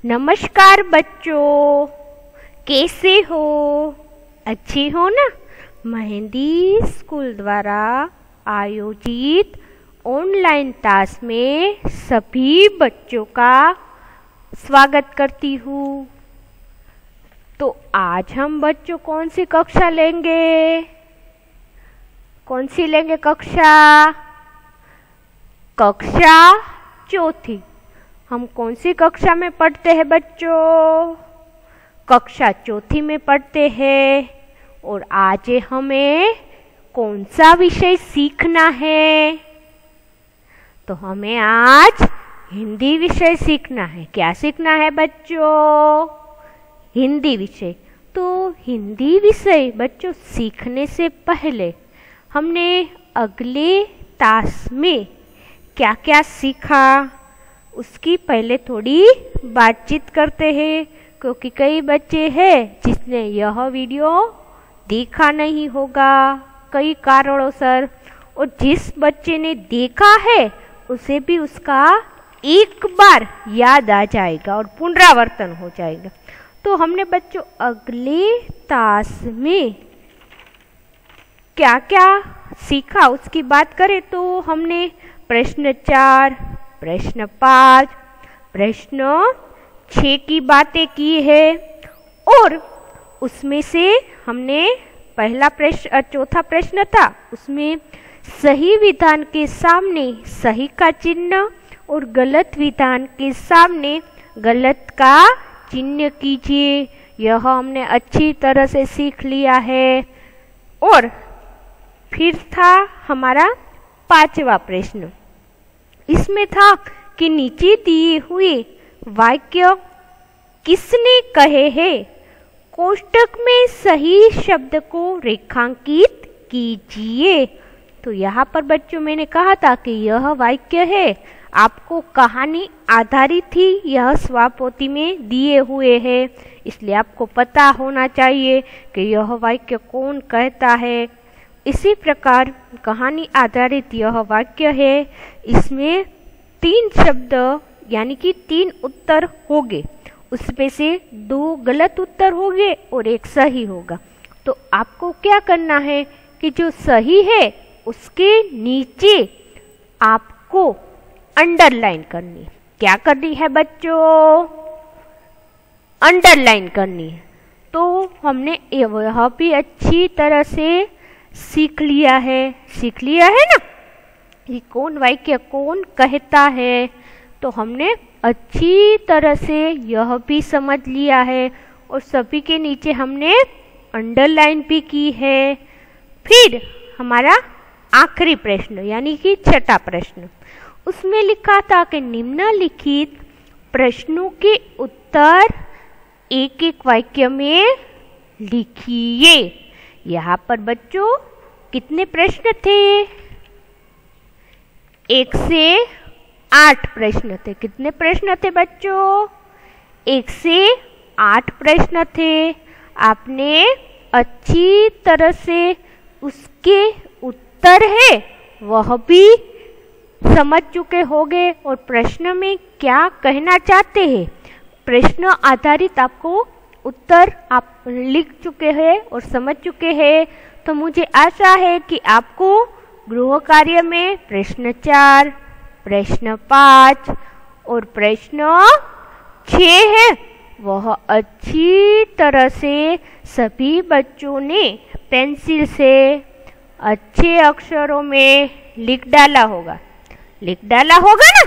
नमस्कार बच्चों, कैसे हो? अच्छे हो ना? मेहंदी स्कूल द्वारा आयोजित ऑनलाइन क्लास में सभी बच्चों का स्वागत करती हूँ। तो आज हम बच्चों कौन सी कक्षा लेंगे? कौन सी लेंगे कक्षा? कक्षा चौथी। हम कौन सी कक्षा में पढ़ते हैं बच्चों? कक्षा चौथी में पढ़ते हैं। और आज हमें कौन सा विषय सीखना है? तो हमें आज हिंदी विषय सीखना है। क्या सीखना है बच्चों? हिंदी विषय। तो हिंदी विषय बच्चों सीखने से पहले हमने अगले क्लास में क्या क्या सीखा उसकी पहले थोड़ी बातचीत करते हैं, क्योंकि कई बच्चे हैं जिसने यह वीडियो देखा नहीं होगा कई कारणों। और जिस बच्चे ने देखा है उसे भी उसका एक बार याद आ जाएगा और पुनरावर्तन हो जाएगा। तो हमने बच्चों अगले क्लास में क्या क्या सीखा उसकी बात करें तो हमने प्रश्न 4, प्रश्न 5, प्रश्न 6 की बातें की है। और उसमें से हमने चौथा प्रश्न था, उसमें सही विधान के सामने सही का चिन्ह और गलत विधान के सामने गलत का चिन्ह कीजिए। यह हमने अच्छी तरह से सीख लिया है। और फिर था हमारा 5वां प्रश्न। इसमें था कि नीचे दिए हुए वाक्य किसने कहे हैं? कोष्टक में सही शब्द को रेखांकित कीजिए। तो यहाँ पर बच्चों मैंने कहा था कि यह वाक्य है, आपको कहानी आधारित ही यह स्वापोथी में दिए हुए हैं, इसलिए आपको पता होना चाहिए कि यह वाक्य कौन कहता है। इसी प्रकार कहानी आधारित यह वाक्य है, इसमें 3 शब्द यानी कि 3 उत्तर होंगे, उसमें से 2 गलत उत्तर होंगे और 1 सही होगा। तो आपको क्या करना है कि जो सही है उसके नीचे आपको अंडरलाइन करनी है। क्या करनी है बच्चों? अंडरलाइन करनी है। तो हमने यह भी अच्छी तरह से सीख लिया है ना कि कौन वाक्य कौन कहता है। तो हमने अच्छी तरह से यह भी समझ लिया है और सभी के नीचे हमने अंडरलाइन भी की है। फिर हमारा आखिरी प्रश्न यानी कि 6वां प्रश्न, उसमें लिखा था कि निम्नलिखित प्रश्नों के उत्तर एक एक वाक्य में लिखिए। यहाँ पर बच्चों कितने प्रश्न थे? 1 से 8 प्रश्न थे। कितने प्रश्न थे बच्चों? 1 से 8 प्रश्न थे। आपने अच्छी तरह से उसके उत्तर है वह भी समझ चुके होंगे और प्रश्न में क्या कहना चाहते हैं प्रश्न आधारित आपको उत्तर आप लिख चुके हैं और समझ चुके हैं। तो मुझे आशा है कि आपको गृह कार्य में प्रश्न 4, प्रश्न 5 और प्रश्न 6 है वह अच्छी तरह से सभी बच्चों ने पेंसिल से अच्छे अक्षरों में लिख डाला होगा ना?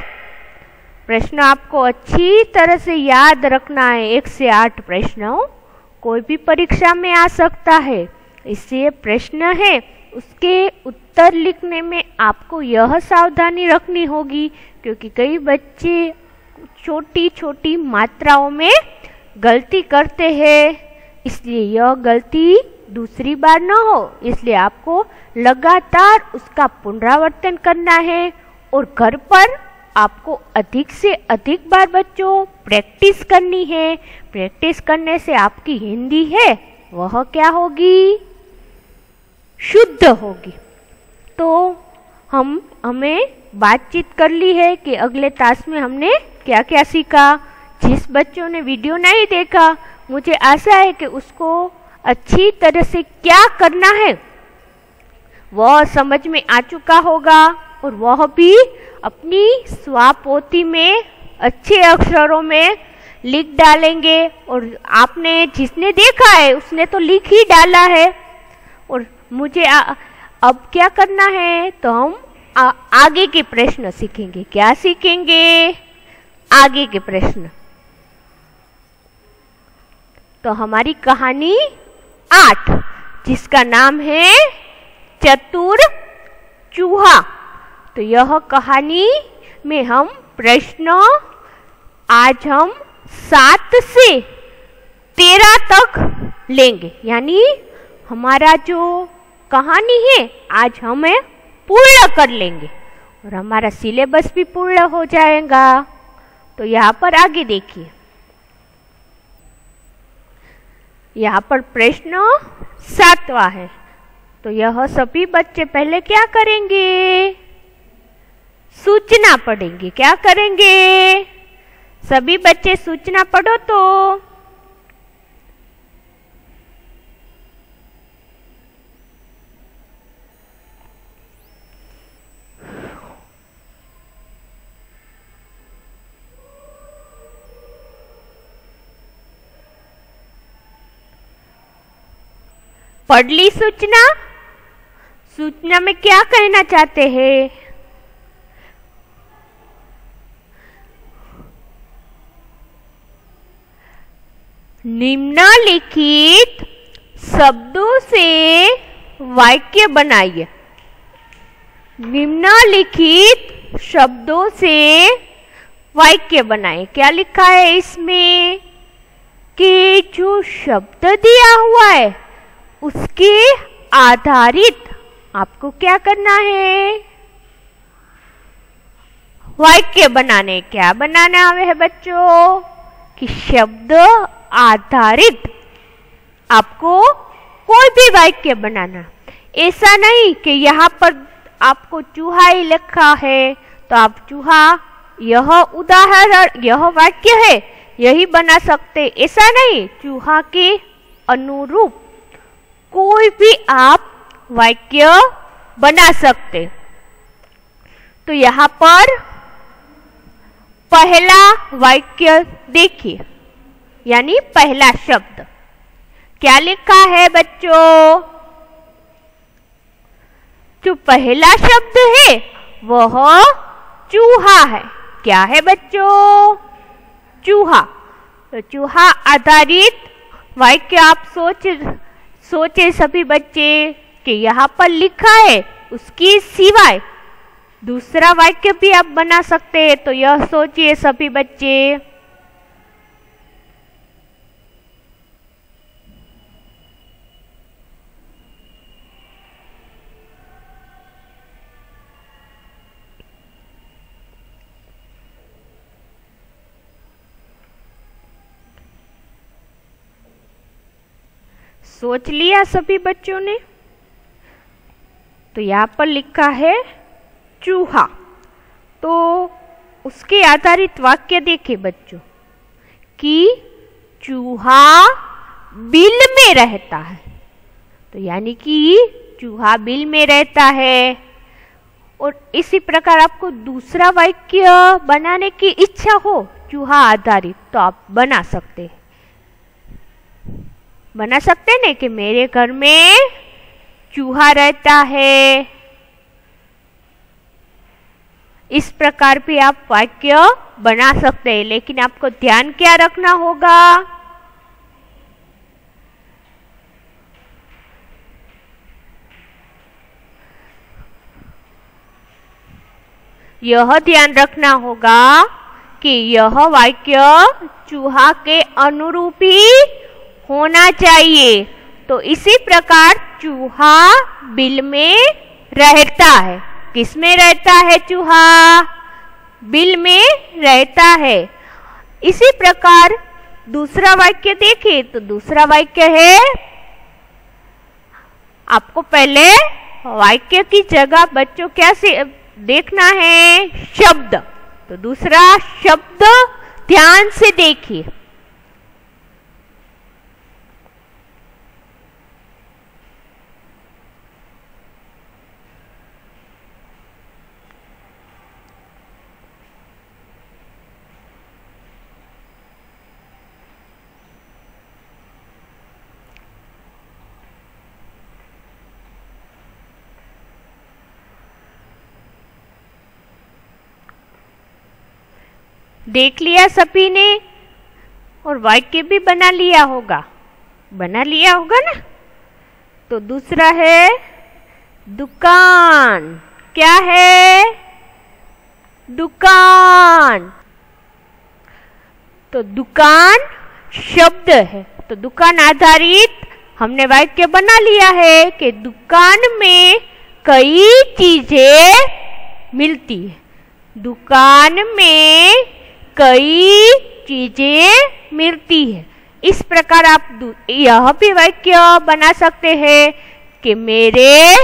प्रश्न आपको अच्छी तरह से याद रखना है। 1 से 8 प्रश्न कोई भी परीक्षा में आ सकता है, इसलिए प्रश्न है उसके उत्तर लिखने में आपको यह सावधानी रखनी होगी, क्योंकि कई बच्चे छोटी छोटी मात्राओं में गलती करते हैं, इसलिए यह गलती दूसरी बार न हो, इसलिए आपको लगातार उसका पुनरावर्तन करना है। और घर पर आपको अधिक से अधिक बार बच्चों प्रैक्टिस करनी है। प्रैक्टिस करने से आपकी हिंदी है वह क्या होगी? शुद्ध होगी। तो हमें बातचीत कर ली है कि अगले क्लास में हमने क्या क्या सीखा। जिस बच्चों ने वीडियो नहीं देखा, मुझे आशा है कि उसको अच्छी तरह से क्या करना है वह समझ में आ चुका होगा और वह भी अपनी स्वापोथी में अच्छे अक्षरों में लिख डालेंगे। और आपने जिसने देखा है उसने तो लिख ही डाला है। और मुझे अब क्या करना है, तो हम आगे के प्रश्न सीखेंगे। क्या सीखेंगे? आगे के प्रश्न। तो हमारी कहानी 8 जिसका नाम है चतुर चूहा। तो यह कहानी में हम प्रश्न आज हम 7 से 13 तक लेंगे, यानी हमारा जो कहानी है आज हमें पूर्ण कर लेंगे और हमारा सिलेबस भी पूर्ण हो जाएगा। तो यहाँ पर आगे देखिए, यहाँ पर प्रश्न 7वां है। तो यह सभी बच्चे पहले क्या करेंगे? सूचना पढ़ेंगे। क्या करेंगे? सभी बच्चे सूचना पढ़ो। तो पढ़ ली सूचना? सूचना में क्या कहना चाहते हैं? निम्नलिखित शब्दों से वाक्य बनाइए। निम्नलिखित शब्दों से वाक्य बनाए। क्या लिखा है इसमें कि जो शब्द दिया हुआ है उसके आधारित आपको क्या करना है? वाक्य बनाने। क्या बनाना है बच्चों? कि शब्द आधारित आपको कोई भी वाक्य बनाना। ऐसा नहीं कि यहाँ पर आपको चूहा ही लिखा है तो आप चूहा यह उदाहरण यह वाक्य है यही बना सकते, ऐसा नहीं। चूहा के अनुरूप कोई भी आप वाक्य बना सकते। तो यहाँ पर पहला वाक्य देखिए, यानी पहला शब्द क्या लिखा है बच्चों? जो पहला शब्द है वह चूहा है। क्या है बच्चों? चूहा। तो चूहा आधारित वाक्य आप सोचे सभी बच्चे कि यहाँ पर लिखा है, उसकी सिवाय दूसरा वाक्य भी आप बना सकते हैं। तो यह सोचिए सभी बच्चे। सोच लिया सभी बच्चों ने? तो यहाँ पर लिखा है चूहा। तो उसके आधारित वाक्य देखिए बच्चों कि चूहा बिल में रहता है। तो यानी कि चूहा बिल में रहता है। और इसी प्रकार आपको दूसरा वाक्य बनाने की इच्छा हो चूहा आधारित तो आप बना सकते हैं कि मेरे घर में चूहा रहता है। इस प्रकार भी आप वाक्य बना सकते हैं, लेकिन आपको ध्यान क्या रखना होगा? यह ध्यान रखना होगा कि यह वाक्य चूहा के अनुरूप ही होना चाहिए। तो इसी प्रकार चूहा बिल में रहता है। किस में रहता है? चूहा बिल में रहता है। इसी प्रकार दूसरा वाक्य देखें तो दूसरा वाक्य है, आपको पहले वाक्य की जगह बच्चों क्या से देखना है? शब्द। तो दूसरा शब्द ध्यान से देखिए। देख लिया सभी ने, और वाक्य भी बना लिया होगा ना। तो दूसरा है दुकान। क्या है? दुकान। तो दुकान शब्द है, तो दुकान आधारित हमने वाक्य बना लिया है कि दुकान में कई चीजें मिलती है। दुकान में कई चीजें मिलती है। इस प्रकार आप यह भी वाक्य बना सकते हैं कि मेरे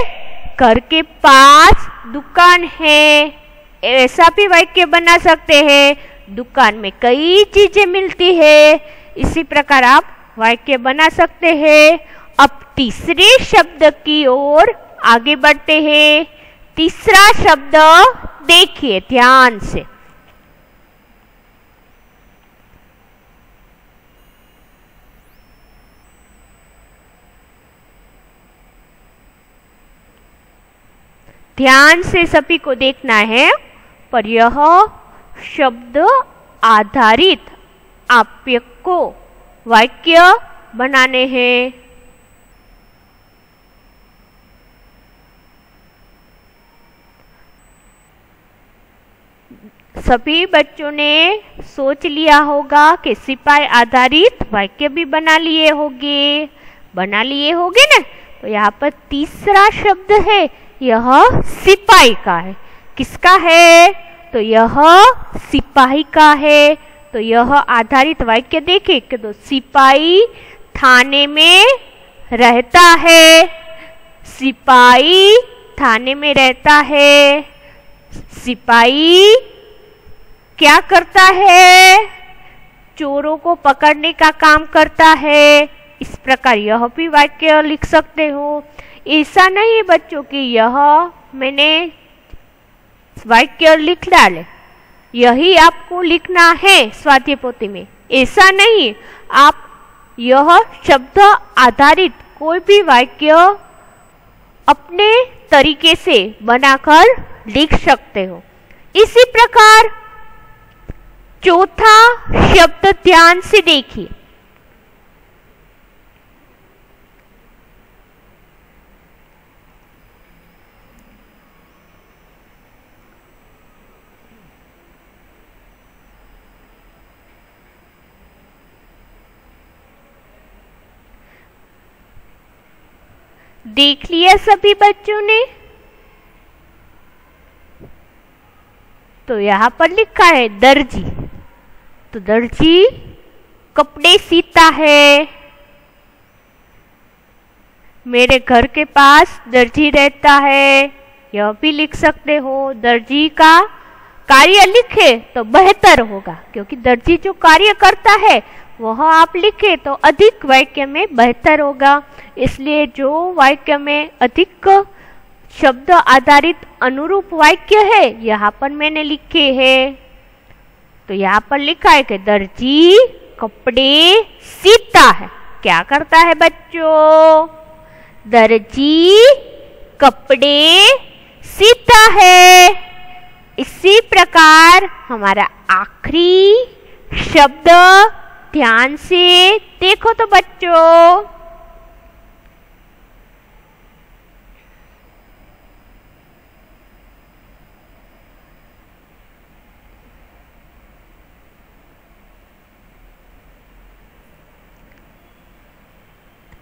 घर के पास दुकान है। ऐसा भी वाक्य बना सकते हैं, दुकान में कई चीजें मिलती है। इसी प्रकार आप वाक्य बना सकते हैं। अब तीसरे शब्द की ओर आगे बढ़ते हैं। तीसरा शब्द देखिए ध्यान से। ध्यान से सभी को देखना है, पर यह शब्द आधारित आपको वाक्य बनाने हैं। सभी बच्चों ने सोच लिया होगा कि सिपाही आधारित वाक्य भी बना लिए होंगे ना। तो यहाँ पर तीसरा शब्द है, यह सिपाही का है। किसका है? तो यह सिपाही का है। तो यह आधारित वाक्य देखें कि तो सिपाही थाने में रहता है। सिपाही थाने में रहता है। सिपाही क्या करता है? चोरों को पकड़ने का काम करता है। इस प्रकार यह भी वाक्य लिख सकते हो। ऐसा नहीं बच्चों कि यह मैंने वाक्य लिख डाले, यही आपको लिखना है स्वाध्याय पोथी में। ऐसा नहीं, आप यह शब्द आधारित कोई भी वाक्य अपने तरीके से बनाकर लिख सकते हो। इसी प्रकार चौथा शब्द ध्यान से देखिए। देख लिया सभी बच्चों ने? तो यहां पर लिखा है दर्जी। तो दर्जी कपड़े सीता है। मेरे घर के पास दर्जी रहता है, यह भी लिख सकते हो। दर्जी का कार्य लिखे तो बेहतर होगा, क्योंकि दर्जी जो कार्य करता है वह आप लिखे तो अधिक वाक्य में बेहतर होगा। इसलिए जो वाक्य में अधिक शब्द आधारित अनुरूप वाक्य है यहाँ पर मैंने लिखे हैं। तो यहाँ पर लिखा है कि दर्जी कपड़े सीता है। क्या करता है बच्चों? दर्जी कपड़े सीता है। इसी प्रकार हमारा आखिरी शब्द ध्यान से देखो तो बच्चों।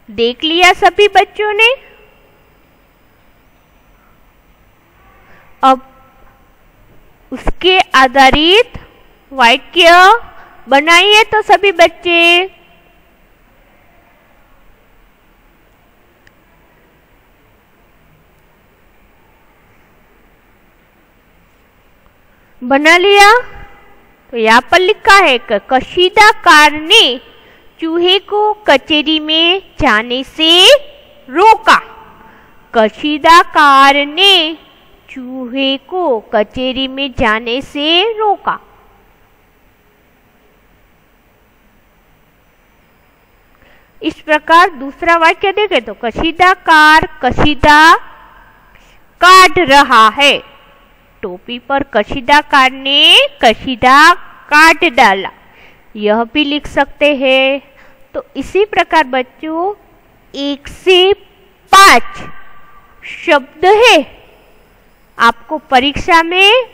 देख लिया सभी बच्चों ने? अब उसके आधारित वाक्य बनाइए तो सभी बच्चे। बना लिया? तो यहाँ पर लिखा है कि कशीदाकार ने चूहे को कचेरी में जाने से रोका। कशीदाकार ने चूहे को कचेरी में जाने से रोका। इस प्रकार दूसरा वाक्य देखें तो कशीदाकार कशीदा काट रहा है। टोपी पर कशीदाकार ने कशीदा काट डाला, यह भी लिख सकते हैं। तो इसी प्रकार बच्चों 1 से 5 शब्द है, आपको परीक्षा में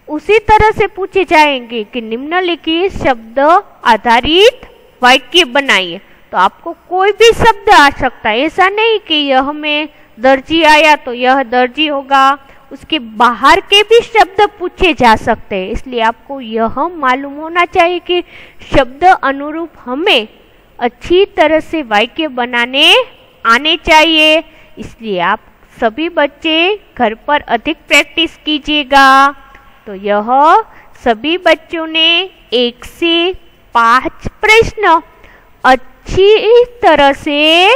उसी तरह से पूछे जाएंगे कि निम्नलिखित शब्द आधारित वाक्य बनाइए। तो आपको कोई भी शब्द आ सकता है, ऐसा नहीं कि यह में दर्जी आया तो यह दर्जी होगा, उसके बाहर के भी शब्द पूछे जा सकते हैं। इसलिए आपको यह मालूम होना चाहिए कि शब्द अनुरूप हमें अच्छी तरह से वाक्य बनाने आने चाहिए। इसलिए आप सभी बच्चे घर पर अधिक प्रैक्टिस कीजिएगा। तो यह सभी बच्चों ने 1 से 5 प्रश्न अच्छी तरह से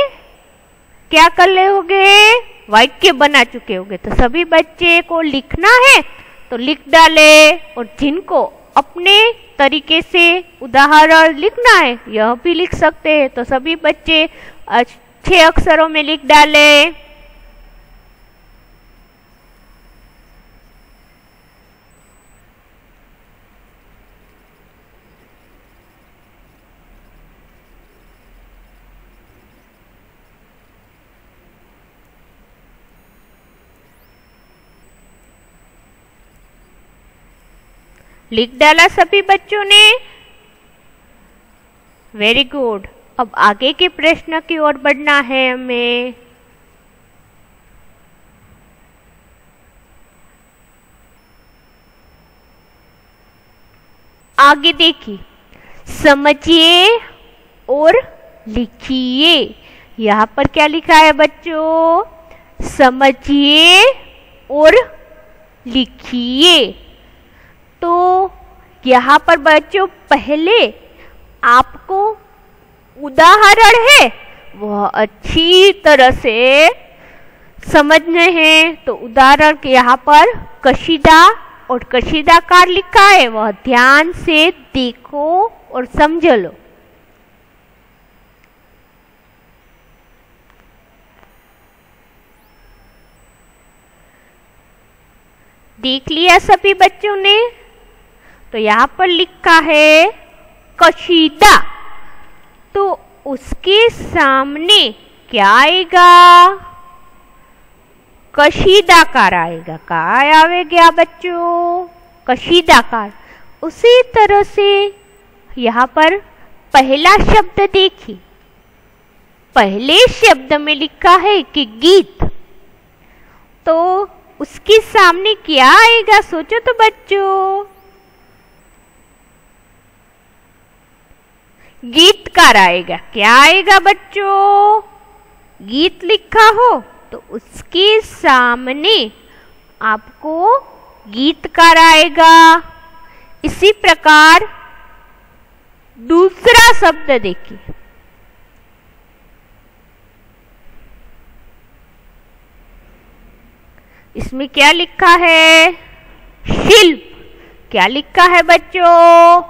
क्या कर ले होंगे, वाक्य बना चुके होंगे। तो सभी बच्चे को लिखना है तो लिख डाले, और जिनको अपने तरीके से उदाहरण लिखना है यह भी लिख सकते हैं। तो सभी बच्चे अच्छे अक्षरों में लिख डाले। लिख डाला सभी बच्चों ने, वेरी गुड। अब आगे के प्रश्न की ओर बढ़ना है हमें। आगे देखिए, समझिए और लिखिए। यहाँ पर क्या लिखा है बच्चों, समझिए और लिखिए। तो यहाँ पर बच्चों पहले आपको उदाहरण है वह अच्छी तरह से समझने हैं। तो उदाहरण के यहाँ पर कशीदा और कशीदाकार लिखा है, वह ध्यान से देखो और समझ लो। देख लिया सभी बच्चों ने। तो यहाँ पर लिखा है कशीदा, तो उसके सामने क्या आएगा, कशीदाकार आएगा। क्या आएगा बच्चों, कशीदाकार। उसी तरह से यहाँ पर पहला शब्द देखिए, पहले शब्द में लिखा है कि गीत, तो उसके सामने क्या आएगा, सोचो तो बच्चों, गीतकार आएगा। क्या आएगा बच्चों, गीत लिखा हो तो उसके सामने आपको गीतकार आएगा। इसी प्रकार दूसरा शब्द देखिए, इसमें क्या लिखा है, शिल्प। क्या लिखा है बच्चों,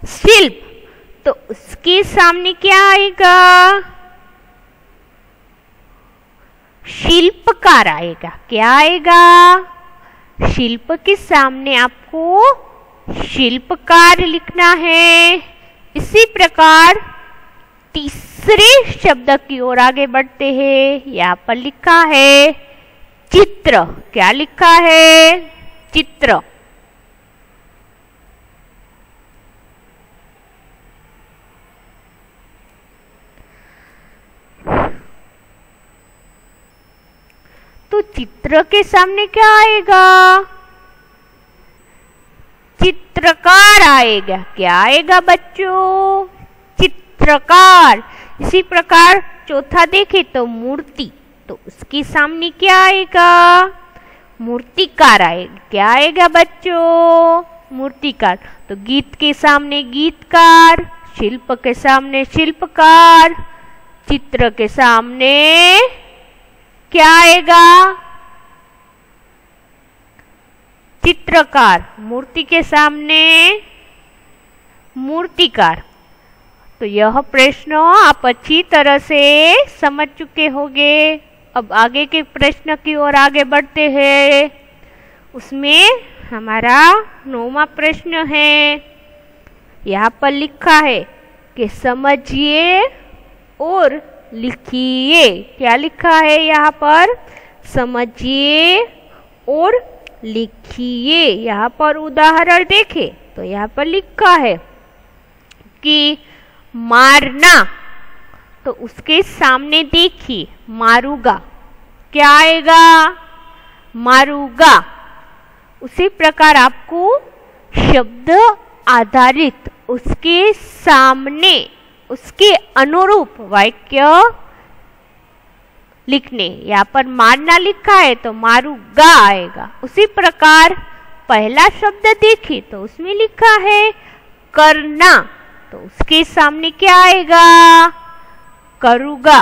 शिल्प। तो उसके सामने क्या आएगा, शिल्पकार आएगा। क्या आएगा, शिल्प के सामने आपको शिल्पकार लिखना है। इसी प्रकार तीसरे शब्द की ओर आगे बढ़ते हैं। यहाँ पर लिखा है चित्र। क्या लिखा है, चित्र। तो चित्र के सामने क्या आएगा, चित्रकार आएगा। क्या आएगा बच्चों, चित्रकार। इसी प्रकार चौथा देखें तो मूर्ति, तो उसके सामने क्या आएगा, मूर्तिकार आएगा। क्या आएगा बच्चों, मूर्तिकार। तो गीत के सामने गीतकार, शिल्प के सामने शिल्पकार, चित्र के सामने क्या आएगा? चित्रकार। मूर्ति के सामने मूर्तिकार। तो यह प्रश्न आप अच्छी तरह से समझ चुके होंगे। अब आगे के प्रश्न की ओर आगे बढ़ते हैं। उसमें हमारा 9वां प्रश्न है। यहाँ पर लिखा है कि समझिए और लिखिए। क्या लिखा है यहाँ पर? समझिए और लिखिए। यहाँ पर उदाहरण देखें तो यहाँ पर लिखा है कि मारना, तो उसके सामने देखिए मारूंगा, क्या आएगा? मारूंगा। उसी प्रकार आपको शब्द आधारित उसके सामने उसके अनुरूप वाक्य लिखने। यहाँ पर मारना लिखा है तो मारूंगा आएगा। उसी प्रकार पहला शब्द देखिए तो उसमें लिखा है करना, तो उसके सामने क्या आएगा? करूंगा।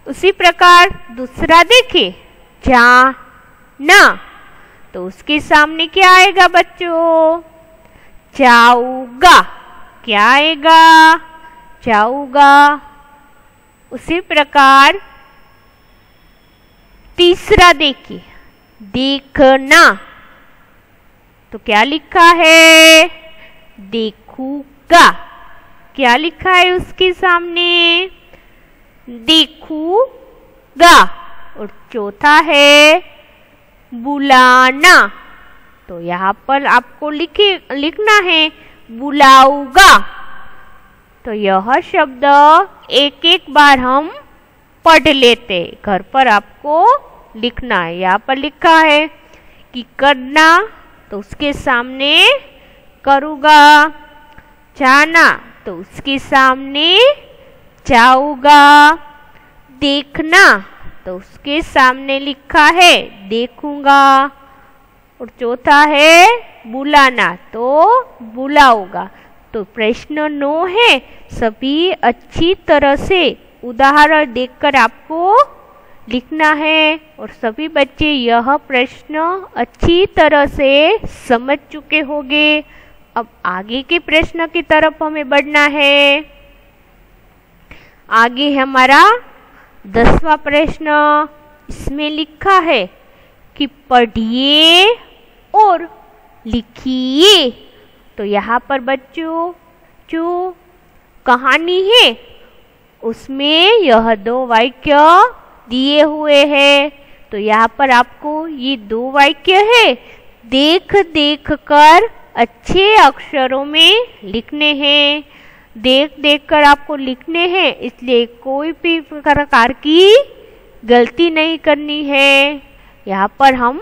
उसी प्रकार दूसरा देखिए जाना, तो उसके सामने क्या आएगा बच्चों? जाऊंगा। क्या आएगा? जाऊंगा। उसी प्रकार तीसरा देखिए देखना, तो क्या लिखा है? देखूंगा। क्या लिखा है उसके सामने? देखूंगा। और चौथा है बुलाना, तो यहाँ पर आपको लिखना है बुलाऊंगा। तो यह शब्द एक एक बार हम पढ़ लेते। घर पर आपको लिखना है। यहाँ पर लिखा है कि करना, तो उसके सामने करूँगा। जाना, तो उसके सामने जाऊंगा। देखना, तो उसके सामने लिखा है देखूंगा। और चौथा है बुलाना, तो बुलाऊंगा। तो प्रश्न 9 है। सभी अच्छी तरह से उदाहरण देखकर आपको लिखना है। और सभी बच्चे यह प्रश्न अच्छी तरह से समझ चुके होंगे। अब आगे के प्रश्न की तरफ हमें बढ़ना है। आगे हमारा 10वां प्रश्न। इसमें लिखा है कि पढ़िए और लिखिए। तो यहाँ पर बच्चों जो कहानी है उसमें यह 2 वाक्य दिए हुए हैं। तो यहाँ पर आपको ये 2 वाक्य है देख देख कर अच्छे अक्षरों में लिखने हैं। देख देख कर आपको लिखने हैं, इसलिए कोई भी प्रकार की गलती नहीं करनी है। यहाँ पर हम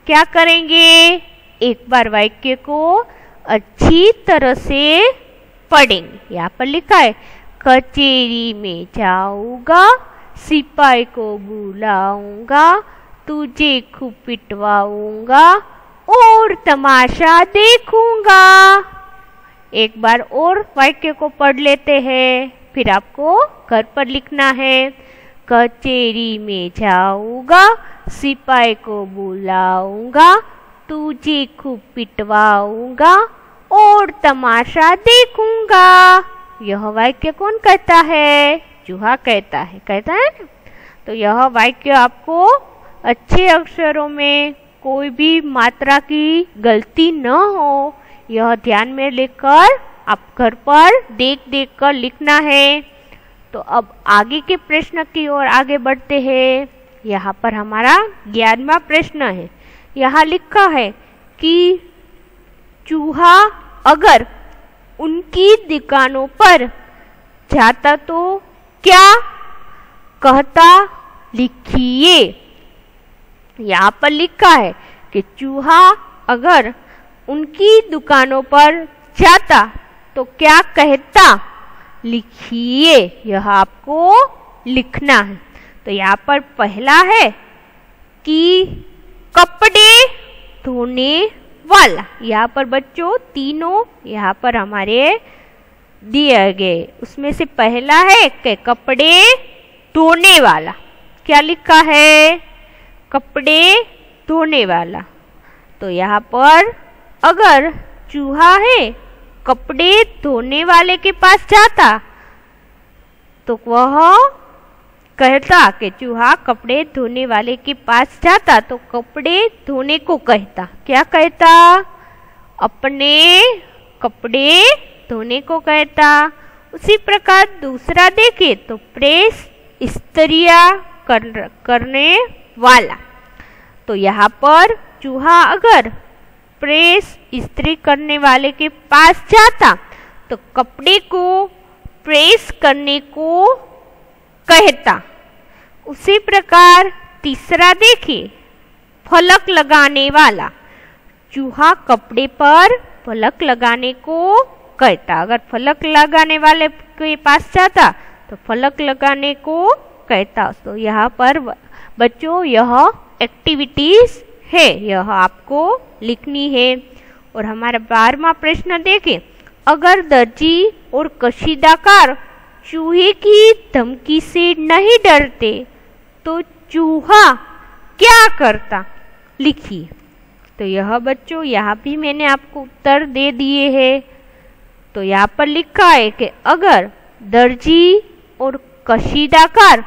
क्या करेंगे? एक बार वाक्य को अच्छी तरह से पढ़ेंगे। यहाँ पर लिखा है कचेरी में जाऊंगा, सिपाही को बुलाऊंगा, तुझे खूब पिटवाऊंगा और तमाशा देखूंगा। एक बार और वाक्य को पढ़ लेते हैं, फिर आपको घर पर लिखना है। कचेरी में जाऊंगा, सिपाही को बुलाऊंगा, तुझे खूब पिटवाऊंगा और तमाशा देखूंगा। यह वाक्य कौन कहता है? चूहा कहता है। कहता है ना? तो यह वाक्य आपको अच्छे अक्षरों में कोई भी मात्रा की गलती न हो, यह ध्यान में लेकर आप घर पर देख देख कर लिखना है। तो अब आगे के प्रश्न की ओर आगे बढ़ते हैं। यहाँ पर हमारा 11वां प्रश्न है। यहाँ लिखा है कि चूहा अगर उनकी दुकानों पर जाता तो क्या कहता? लिखिए। यहाँ पर लिखा है कि चूहा अगर उनकी दुकानों पर जाता तो क्या कहता? लिखिए। यह आपको लिखना है। तो यहाँ पर पहला है कि कपड़े धोने वाला। यहाँ पर बच्चों तीनों यहाँ पर हमारे दिए गए, उसमें से पहला है कि कपड़े धोने वाला। क्या लिखा है? कपड़े धोने वाला। तो यहाँ पर अगर चूहा है कपड़े धोने वाले के पास जाता तो वह कहता कि चूहा कपड़े धोने वाले के पास जाता तो कपड़े धोने को कहता। क्या कहता? अपने कपड़े धोने को कहता। उसी प्रकार दूसरा देखें तो प्रेस इस्त्रियां करने वाला। तो यहाँ पर चूहा अगर प्रेस इस्त्री करने वाले के पास जाता तो कपड़े को प्रेस करने को कहता। उसी प्रकार तीसरा देखिए, फलक लगाने वाला। चूहा कपड़े पर फलक लगाने को कहता। अगर फलक लगाने वाले के पास जाता तो फलक लगाने को कहता। तो यहाँ पर बच्चों यह एक्टिविटीज है, यह आपको लिखनी है। और हमारा 12वां प्रश्न देखें, अगर दर्जी और कशीदाकार चूहे की धमकी से नहीं डरते तो चूहा क्या करता? लिखिए। तो यह बच्चों यहाँ भी मैंने आपको उत्तर दे दिए हैं। तो यहाँ पर लिखा है कि अगर दर्जी और कशीदाकार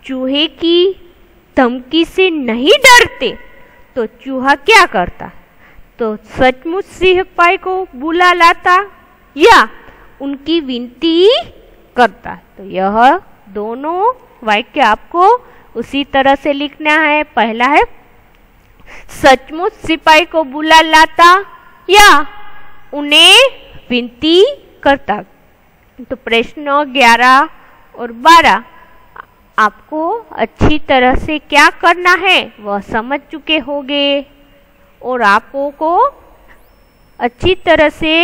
चूहे की धमकी से नहीं डरते तो चूहा क्या करता? तो सचमुच सिपाही को बुला लाता या उनकी विनती करता। तो यह दोनों वाक्य आपको उसी तरह से लिखना है। पहला है सचमुच सिपाही को बुला लाता या उन्हें विनती करता। तो प्रश्न 11 और 12 आपको अच्छी तरह से क्या करना है वह समझ चुके होंगे और आपको को अच्छी तरह से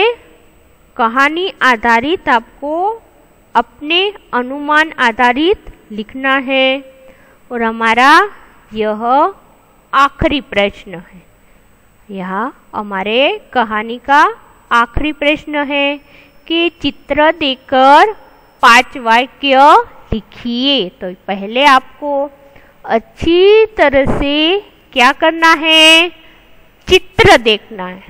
कहानी आधारित आपको अपने अनुमान आधारित लिखना है। और हमारा यह आखिरी प्रश्न है, यह हमारे कहानी का आखिरी प्रश्न है कि चित्र देकर 5 वाक्य लिखिए। तो पहले आपको अच्छी तरह से क्या करना है? चित्र देखना है।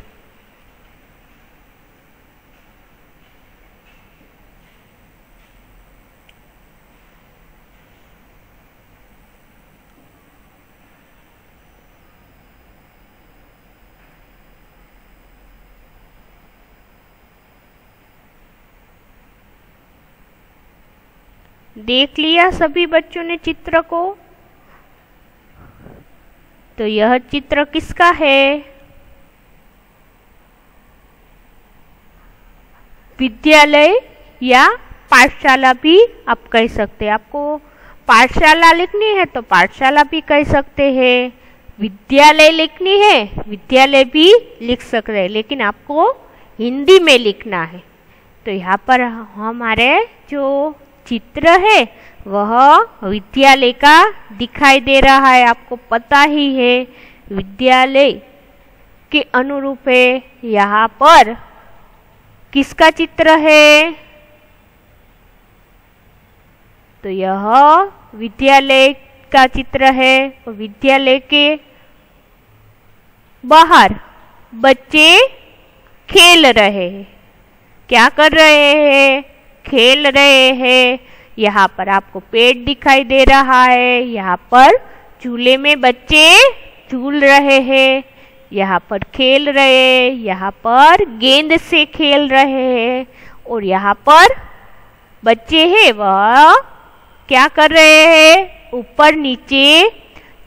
देख लिया सभी बच्चों ने चित्र को? तो यह चित्र किसका है? विद्यालय या पाठशाला भी आप कह सकते हैं। आपको पाठशाला लिखनी है तो पाठशाला भी कह सकते हैं, विद्यालय लिखनी है विद्यालय भी लिख सकते हैं, लेकिन आपको हिंदी में लिखना है। तो यहाँ पर हमारे जो चित्र है वह विद्यालय का दिखाई दे रहा है। आपको पता ही है विद्यालय के अनुरूप है। यहाँ पर किसका चित्र है? तो यह विद्यालय का चित्र है। विद्यालय के बाहर बच्चे खेल रहे हैं। क्या कर रहे हैं? खेल रहे हैं। यहाँ पर आपको पेड़ दिखाई दे रहा है। यहाँ पर झूले में बच्चे झूल रहे हैं। यहाँ पर खेल रहे हैं। यहाँ पर गेंद से खेल रहे हैं। और यहाँ पर बच्चे हैं वह क्या कर रहे हैं? ऊपर नीचे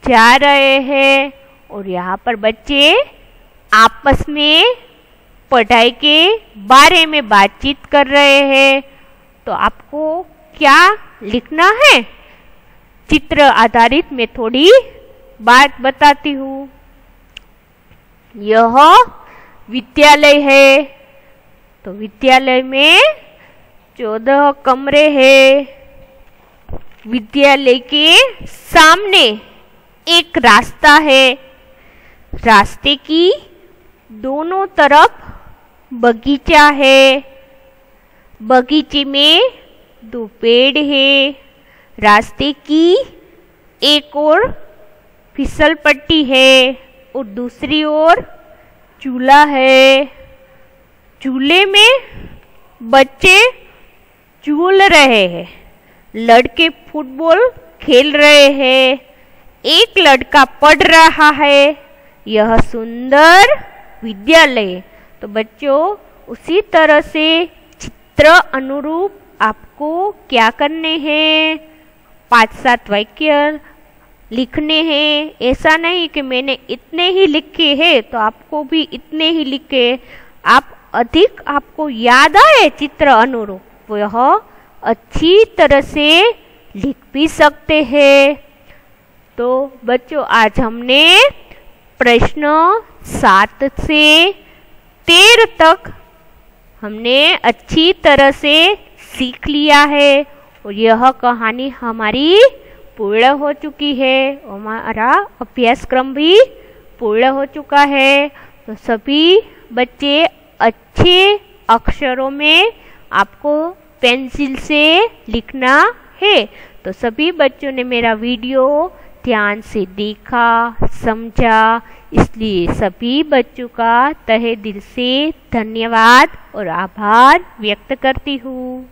जा रहे हैं। और यहाँ पर बच्चे आपस में पढ़ाई के बारे में बातचीत कर रहे हैं। तो आपको क्या लिखना है? चित्र आधारित मैं थोड़ी बात बताती हूँ। यह विद्यालय है। तो विद्यालय में 14 कमरे हैं। विद्यालय के सामने एक रास्ता है। रास्ते की दोनों तरफ बगीचा है। बगीचे में 2 पेड़ है। रास्ते की एक ओर फिसल पट्टी है और दूसरी ओर चूल्हा है। चूल्हे में बच्चे झूल रहे हैं। लड़के फुटबॉल खेल रहे हैं। एक लड़का पढ़ रहा है। यह सुंदर विद्यालय। तो बच्चों, उसी तरह से चित्र अनुरूप आपको क्या करने हैं? 5-7 वाक्य लिखने हैं। ऐसा नहीं कि मैंने इतने ही लिखे हैं तो आपको भी इतने ही लिखे। आप अधिक आपको याद आए चित्र अनुरूप वह अच्छी तरह से लिख भी सकते हैं। तो बच्चों, आज हमने प्रश्न 7 से 13 तक हमने अच्छी तरह से सीख लिया है और यह कहानी हमारी पूर्ण हो चुकी है। हमारा अभ्यासक्रम भी पूर्ण हो चुका है। तो सभी बच्चे अच्छे अक्षरों में आपको पेंसिल से लिखना है। तो सभी बच्चों ने मेरा वीडियो ध्यान से देखा, समझा, इसलिए सभी बच्चों का तहे दिल से धन्यवाद और आभार व्यक्त करती हूँ।